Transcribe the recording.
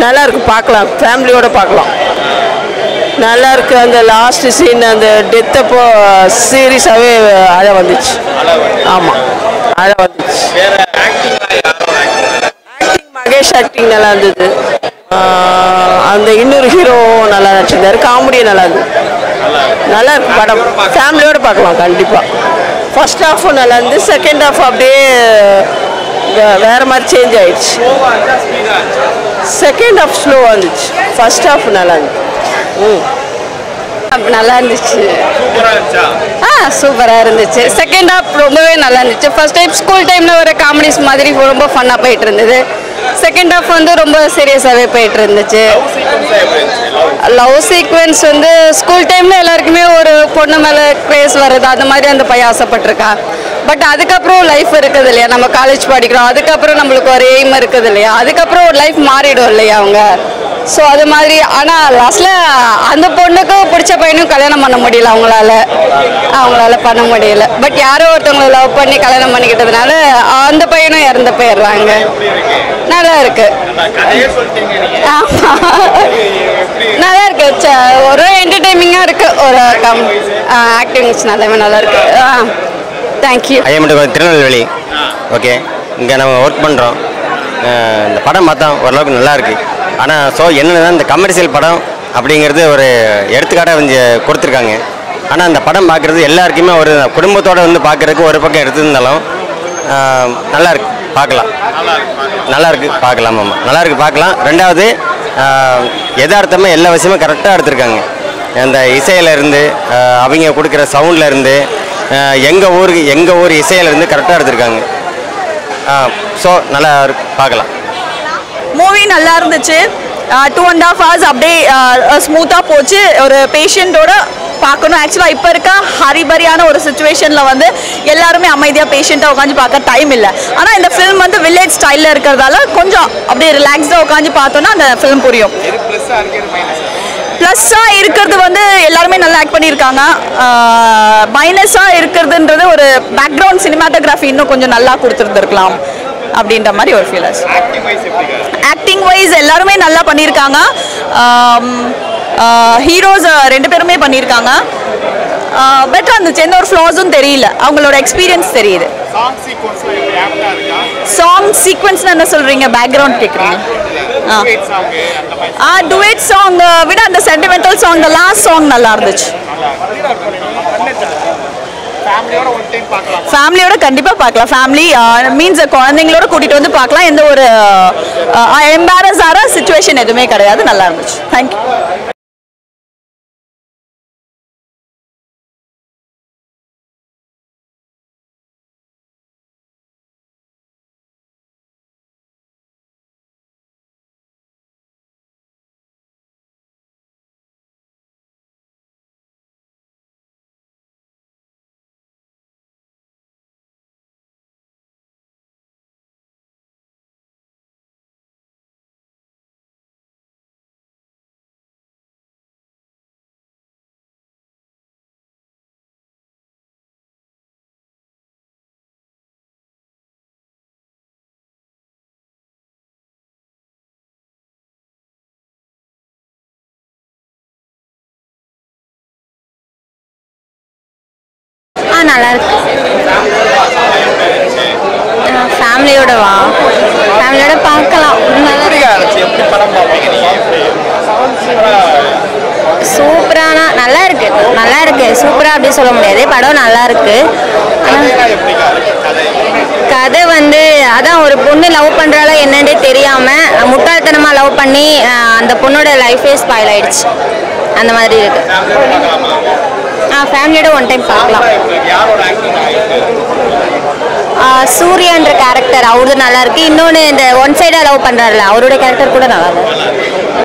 நல்லா இருக்கு, பார்க்கலாம், ஃபேமிலியோட பார்க்கலாம். நல்லா இருக்கு. அந்த லாஸ்ட் சீன் அந்த டெத்தப்போ சீரியஸாகவே அழ வந்துச்சு. ஆமாம், அழ வந்துச்சு. ஆக்டிங் மகேஷ் ஆக்டிங் நல்லா இருந்தது. அந்த இன்னொரு ஹீரோ நல்லா நடிச்சிருந்தாரு. காமெடியும் நல்லா இருந்தது. நல்லா இருக்கு படம், ஃபேமிலியோடு பார்க்கலாம் கண்டிப்பாக. ஃபர்ஸ்ட் ஹாஃபும் நல்லா இருந்து, செகண்ட் ஹாஃப் அப்படியே வேறு மாதிரி சேஞ்ச் ஆயிடுச்சு. செகண்ட் ஹாஃப் ஸ்லோவாக இருந்துச்சு, ஃபர்ஸ்ட் ஹாஃப் நல்லா இருந்துச்சு. நல்லா இருந்துச்சு. சூப்பராக இருந்துச்சு. செகண்ட் ஹாஃப் ரொம்பவே நல்லா இருந்துச்சு. ஃபர்ஸ்ட் டைம் ஸ்கூல் டைமில் வர காமெடிஸ் மாதிரி ரொம்ப ஃபன்னாக போயிட்டு இருந்தது. செகண்ட் ஹாஃப் வந்து ரொம்ப சீரியஸாகவே போயிட்டு இருந்துச்சு. லவ் சீக்வென்ஸ் வந்து ஸ்கூல் டைமில் எல்லாருக்குமே ஒரு பொண்ணு மேலே கிரேஸ் வர்றது அந்த மாதிரி அந்த பையன் ஆசைப்பட்டிருக்கா. பட் அதுக்கப்புறம் லைஃப் இருக்குது இல்லையா, நம்ம காலேஜ் படிக்கிறோம், அதுக்கப்புறம் நம்மளுக்கு ஒரு எய்ம் இருக்குது இல்லையா, அதுக்கப்புறம் ஒரு லைஃப் மாறிடும் இல்லையா அவங்க. ஸோ அது மாதிரி. ஆனால் லாஸ்ட்டில் அந்த பொண்ணுக்கும் பிடிச்ச பையனும் கல்யாணம் பண்ண முடியல அவங்களால பண்ண முடியல. பட் யாரோ ஒருத்தவங்களை லவ் பண்ணி கல்யாணம் பண்ணிக்கிட்டதுனால அந்த பையனும் இறந்து போயிடுறாங்க. நல்லா இருக்கு. ஆமாம், நல்லா இருக்கு. ஒரு என்டர்டெய்னிங்காக இருக்கு. ஒரு ஆக்டிவிங்ஸ் நல்லா இருக்கு. தேங்க்யூ. திருநெல்வேலி. ஓகே, இங்கே நம்ம ஒர்க் பண்ணுறோம். இந்த படம் பார்த்தா ஓரளவுக்கு நல்லா இருக்கு. ஆனால் என்னென்னா இந்த கமர்ஷியல் படம் அப்படிங்கிறது ஒரு எடுத்துக்காட்டாக வந்து கொடுத்துருக்காங்க. ஆனால் அந்த படம் பார்க்குறது எல்லாருக்குமே ஒரு குடும்பத்தோடு வந்து பார்க்குறதுக்கு ஒரு பக்கம் எடுத்துருந்தாலும் நல்லா இருக்கு, பார்க்கலாம். நல்லா இருக்கு, பார்க்கலாம். ஆமாம், நல்லா இருக்கு, பார்க்கலாம். ரெண்டாவது யதார்த்தமாக எல்லா விஷயமும் கரெக்டாக எடுத்திருக்காங்க. அந்த இசையிலேருந்து அவங்க கொடுக்குற சவுண்ட்லேருந்து எங்கள் ஊர் இசையிலேருந்து கரெக்டாக எடுத்திருக்காங்க. ஸோ நல்லா பார்க்கலாம். மூவி நல்லா இருந்துச்சு. 2.5 hours அப்படியே ஸ்மூத்தாக போச்சு. ஒரு பேஷண்ட்டோட பார்க்கணும். ஆக்சுவலாக இப்போ இருக்க ஹரிபரியான ஒரு சுச்சுவேஷனில் வந்து எல்லாருமே அமைதியாக பேஷண்ட்டாக உட்காந்து பார்க்க டைம் இல்லை. ஆனால் இந்த ஃபிலிம் வந்து வில்லேஜ் ஸ்டைலில் இருக்கிறதால கொஞ்சம் அப்படியே ரிலாக்ஸ்டாக உட்காந்து பார்த்தோன்னா அந்த ஃபிலிம் புரியும். ப்ளஸ்ஸாக இருக்கிறது வந்து எல்லாருமே நல்லா ஆக்ட் பண்ணியிருக்காங்க. மைனஸாக இருக்கிறதுன்றது ஒரு பேக்ரவுண்ட் சினிமாட்டோகிராஃபி இன்னும் கொஞ்சம் நல்லா கொடுத்துருந்துருக்கலாம் அப்படின்ற மாதிரி ஒரு ஃபீல். ஆக்டிங் வைஸ் எல்லாருமே நல்லா பண்ணியிருக்காங்க. ஹீரோஸ் 2 பேருமே பண்ணியிருக்காங்க. பெட்டராக இருந்துச்சு. எந்த ஒரு ஃப்ளாஸும் தெரியல. அவங்களோட எக்ஸ்பீரியன்ஸ் தெரியுது. சாங் சீக்வன்ஸ்னு என்ன சொல்கிறீங்க? பேக்ரவுண்ட் கேட்குறீங்க? டுவேட் சாங் விட அந்த sentimental song, the last song நல்லா இருந்துச்சு. ஃபேமிலியோட கண்டிப்பாக பார்க்கலாம். ஃபேமிலி மீன்ஸ் குழந்தைங்களோட கூட்டிகிட்டு வந்து பார்க்கலாம். எந்த ஒரு எம்பாரஸான சிச்சுவேஷன் எதுவுமே கிடையாது. நல்லா இருந்துச்சு. தேங்க்யூ. நல்லா இருக்கு. ஃபேமிலியோட ஃபேமிலியோட பார்க்கலாம். சூப்பரான நல்லா இருக்கு. சூப்பரா அப்படி சொல்ல முடியாது. படம் நல்லா இருக்கு. கதை வந்து அதான் ஒரு பொண்ணு லவ் பண்றால என்னன்னே தெரியாம முட்டாள்தனமா லவ் பண்ணி அந்த பொண்ணோட லைஃபே ஸ்பாயில் ஆயிடுச்சு. அந்த மாதிரி இருக்கு. ஃபேமிலியோட ஒன் டைம் பார்க்கலாம். சூர்யான்ற கேரக்டர் அவரது நல்லா இருக்கு. இன்னொன்று இந்த ஒன் சைடாக லவ் பண்ணுறாருல அவரோட கேரக்டர் கூட நல்லா இருக்கு.